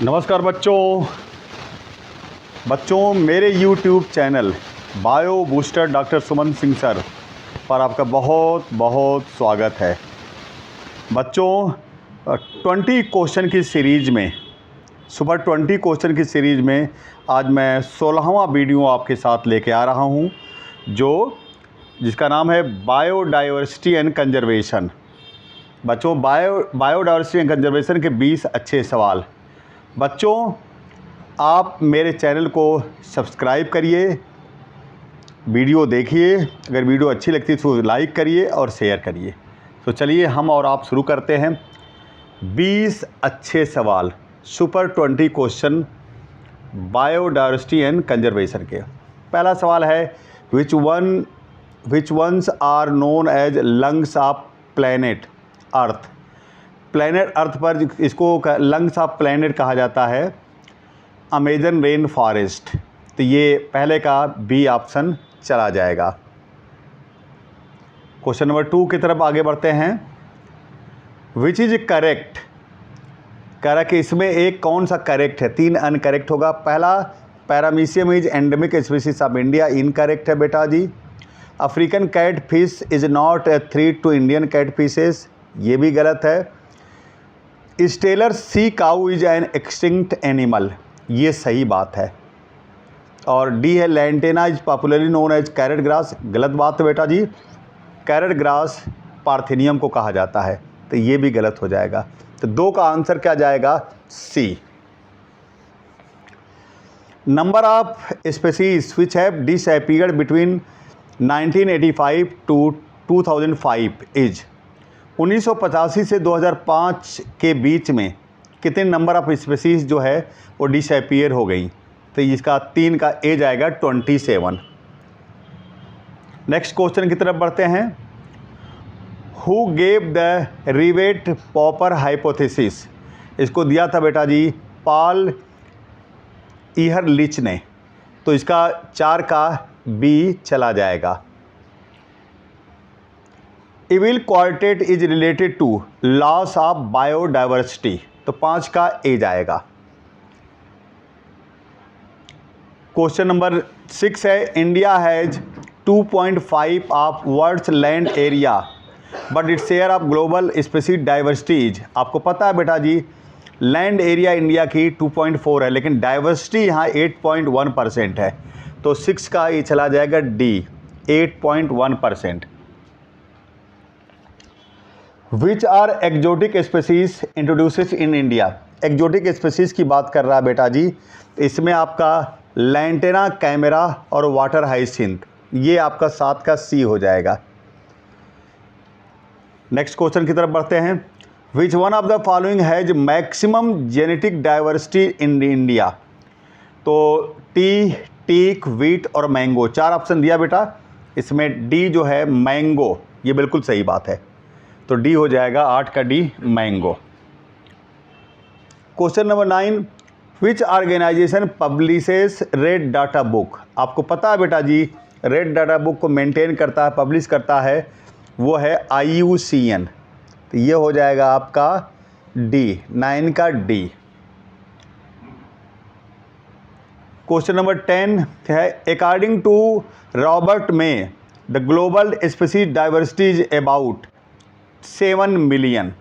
नमस्कार बच्चों मेरे YouTube channel bio booster doctor Suman Singh sir पर आपका बहुत बहुत स्वागत है। बच्चों 20 क्वेश्चन की सीरीज़ में सुपर 20 क्वेश्चन की सीरीज़ में आज मैं 16वां वीडियो आपके साथ लेके आ रहा हूं जिसका नाम है बायोडाइवर्सिटी एंड कंजर्वेशन। बच्चों बायोडाइवर्सिटी एंड कंजर्वेशन के 20 अच्छे सवाल। बच्चों आप मेरे चैनल को सब्सक्राइब करिए, वीडियो देखिए, अगर वीडियो अच्छी लगती है तो लाइक करिए और शेयर करिए। तो चलिए हम और आप शुरू करते हैं। 20 अच्छे सवाल super 20 question biodiversity and conservation के। पहला सवाल है which ones are known as lungs of planet Earth. Planet Earth पर इसको लंग्स ऑफ प्लैनेट कहा जाता है अमेजन रेन फॉरेस्ट। तो ये पहले का बी ऑप्शन चला जाएगा। क्वेश्चन नंबर 2 की तरफ आगे बढ़ते हैं। विच इज करेक्ट इसमें एक कौन सा करेक्ट है? 3 अनकरेक्ट होगा। पहला paramecium is endemic species of India, incorrect है बेटा जी। African cat fish is not a threat to Indian cat fishes, ये भी गलत है। Steller sea cow is an extinct animal, ये सही बात है। और डी है lantana is popularly known as carrot grass, गलत बात है बेटा जी। कैरेट ग्रास पार्थेनियम को कहा जाता है, तो ये भी गलत हो जाएगा। तो 2 का आंसर क्या जाएगा? C. Number of species which have disappeared between 1985 to 2005 is. 1985 से 2005 के बीच में कितने नंबर ऑफ स्पीसीज जो है वो डिसअपीयर हो गई? तो इसका 3 का ए जाएगा 27। नेक्स्ट क्वेश्चन की तरफ बढ़ते हैं। Who gave the rivet popper hypothesis. इसको दिया था बेटा जी पॉल ईहरलिच ने, तो इसका 4 का बी चला जाएगा। Evil quartet is related to loss of biodiversity, तो 5 का ए जाएगा। क्वेश्चन नंबर 6 है India has 2.5 of world's land area but it's share of global species diversity is. आपको पता है बेटा जी लैंड एरिया इंडिया की 2.4 है, लेकिन डाइवर्सिटी यहाँ 8.1% है, तो 6 का ये चला जाएगा D 8.1%। Which are exotic species introduces in India. Exotic species की बात कर रहा है बेटा जी, इसमें आपका लैंटेना कैमेरा और वाटर हाइसिंथ, ये आपका 7 का सी हो जाएगा। नेक्स्ट क्वेश्चन की तरफ बढ़ते हैं। Which one of the following has maximum genetic diversity in India. तो टी, टीक, व्हीट और मैंगो 4 ऑप्शन दिया बेटा, इसमें डी जो है मैंगो, ये बिल्कुल सही बात है, तो डी हो जाएगा 8 का D mango. Question number 9 which organisation publishes red data book. आपको पता है बेटा जी रेड डाटा बुक को मेंटेन करता है, पब्लिश करता है, वो है IUCN, तो ये हो जाएगा आपका डी 9 का डी। क्वेश्चन नंबर 10 है अकॉर्डिंग टू रॉबर्ट में the global species diversity is about 7 million,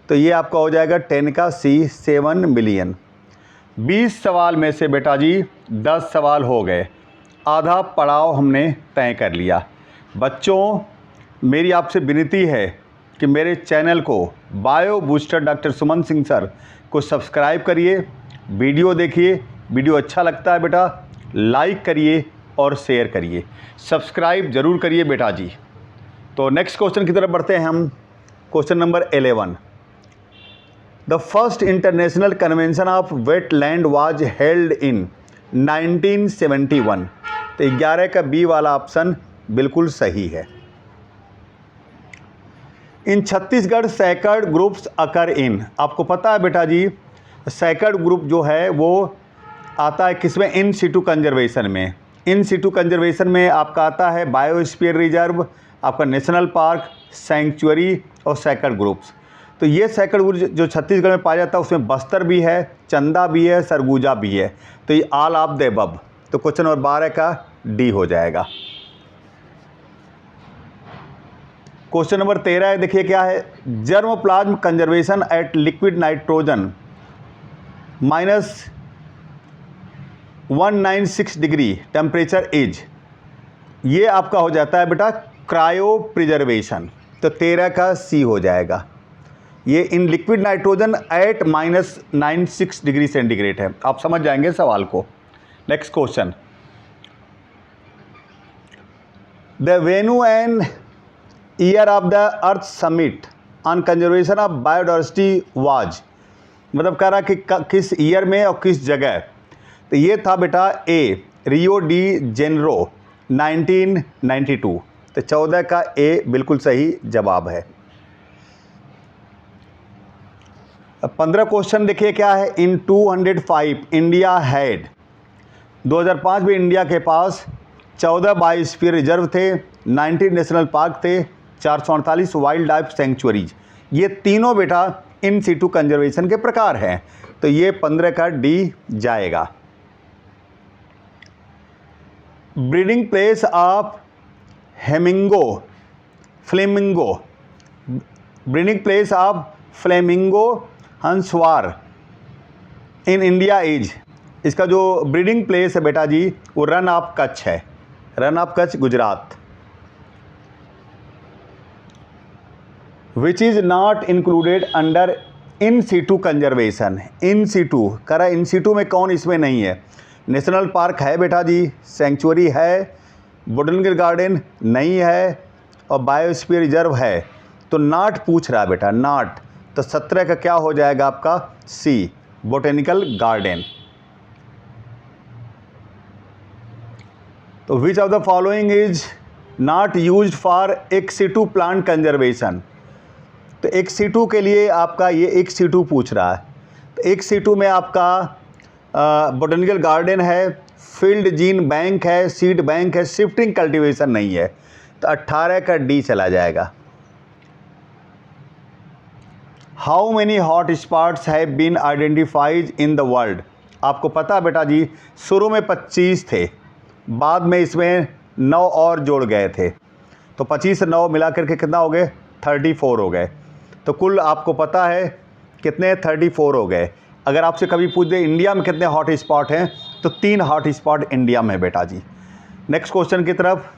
तो ये आपका हो जाएगा 10 का सी 7 मिलियन। 20 सवाल में से बेटा जी 10 सवाल हो गए, आधा पड़ाव हमने तय कर लिया। बच्चों मेरी आपसे विनती है कि मेरे चैनल को bio booster doctor Suman Singh sir को सब्सक्राइब करिए, वीडियो देखिए, वीडियो अच्छा लगता है बेटा लाइक करिए और शेयर करिए, सब्सक्राइब ज़रूर करिए बेटा जी। तो नेक्स्ट क्वेश्चन की तरफ बढ़ते हैं हम। Question number 11 the first international convention of wetland was held in 1971, तो 11 का बी वाला ऑप्शन बिल्कुल सही है। इन छत्तीसगढ़ सैकर्ड ग्रुप्स अकर इन। आपको पता है बेटा जी सैकर्ड ग्रुप जो है वो आता है किसमें? इन सिटू कंजर्वेशन में। इन सिटू कंजर्वेशन में आपका आता है बायोस्फीयर रिजर्व, आपका नेशनल पार्क, सैंक्चुअरी और सैकर्ड ग्रुप्स। तो ये सैकड़ ऊर्ज जो छत्तीसगढ़ में पाया जाता है उसमें बस्तर भी है, चंदा भी है, सरगुजा भी है। तो ये ऑल ऑफ द अबव। तो क्वेश्चन नंबर 12 का डी हो जाएगा। क्वेश्चन नंबर 13 देखिए क्या है, germ plasm conservation at liquid nitrogen -196 degree temperature is, ये आपका हो जाता है बेटा क्रायो प्रिजर्वेशन। तो 13 का सी हो जाएगा। ये in liquid nitrogen eight -96 degree centigrade है। आप समझ जाएंगे सवाल को। Next question, the venue and year of the earth summit on conservation of biodiversity was, मतलब कह रहा कि किस ईयर में और किस जगह। तो ये था बेटा ए रियो डी जेनरो 1992। तो 14 का ए बिल्कुल सही जवाब है। अब 15 क्वेश्चन देखिए क्या है, इन 205 इंडिया हैड, 2005 में इंडिया के पास 14 बायोस्फीयर रिजर्व थे, 90 नेशनल पार्क थे, 448 वाइल्ड लाइफ सेंचुरीज। ये तीनों बेटा इन सीटू कंजर्वेशन के प्रकार हैं। तो ये 15 का डी जाएगा। Breeding place of flamingo, breeding place of flamingo हंसवार इन इंडिया इज, इसका जो ब्रीडिंग प्लेस है बेटा जी वो रन ऑफ कच्छ है, run of Kutch Gujarat. Which is not included under in situ conservation, in situ करा, इन सीटू में कौन इसमें नहीं है। नेशनल पार्क है बेटा जी, सेंचुरी है, बोटनिकल गार्डन नहीं है, और बायोस्फीयर रिजर्व है। तो नॉट पूछ रहा है बेटा, नॉट। तो 17 का क्या हो जाएगा आपका सी बोटेनिकल गार्डन। तो which of the following is not used for ex situ plant conservation. तो एक्स सीटू के लिए आपका ये एक्स सीटू पूछ रहा है। तो एक्स सीटू में आपका बोटेनिकल गार्डन है, फील्ड जीन बैंक है, सीड बैंक है, शिफ्टिंग कल्टीवेशन नहीं है। तो 18 का डी चला जाएगा। How many hot spots have been identified in the world. आपको पता है बेटा जी शुरू में 25 थे, बाद में इसमें 9 और जोड़ गए थे। तो 25 से 9 मिला करके कितना हो गए, 34 हो गए। तो कुल आपको पता है कितने, 34 हो गए। अगर आपसे कभी पूछ दे इंडिया में कितने हॉट स्पॉट हैं, तो 3 हॉट स्पॉट इंडिया में है बेटा जी। नेक्स्ट क्वेश्चन की तरफ,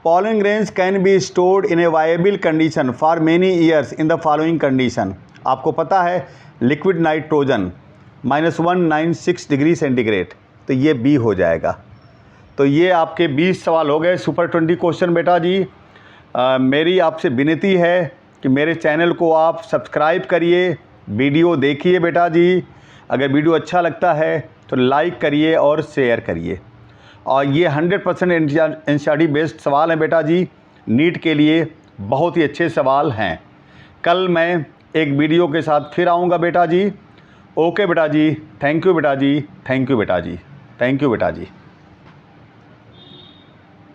pollen grains can be stored in A viable condition for many years in the following condition. आपको पता है लिक्विड नाइट्रोजन -196 डिग्री सेंटीग्रेड। तो ये बी हो जाएगा। तो ये आपके 20 सवाल हो गए, सुपर 20 क्वेश्चन बेटा जी। मेरी आपसे विनती है कि मेरे चैनल को आप सब्सक्राइब करिए, वीडियो देखिए बेटा जी। अगर वीडियो अच्छा लगता है तो लाइक करिए और शेयर करिए। और ये 100% एनसीईआरटी बेस्ड सवाल हैं बेटा जी, नीट के लिए बहुत ही अच्छे सवाल हैं। कल मैं एक वीडियो के साथ फिर आऊँगा बेटा जी। ओके बेटा जी, थैंक यू बेटा जी, थैंक यू बेटा जी, थैंक यू बेटा जी।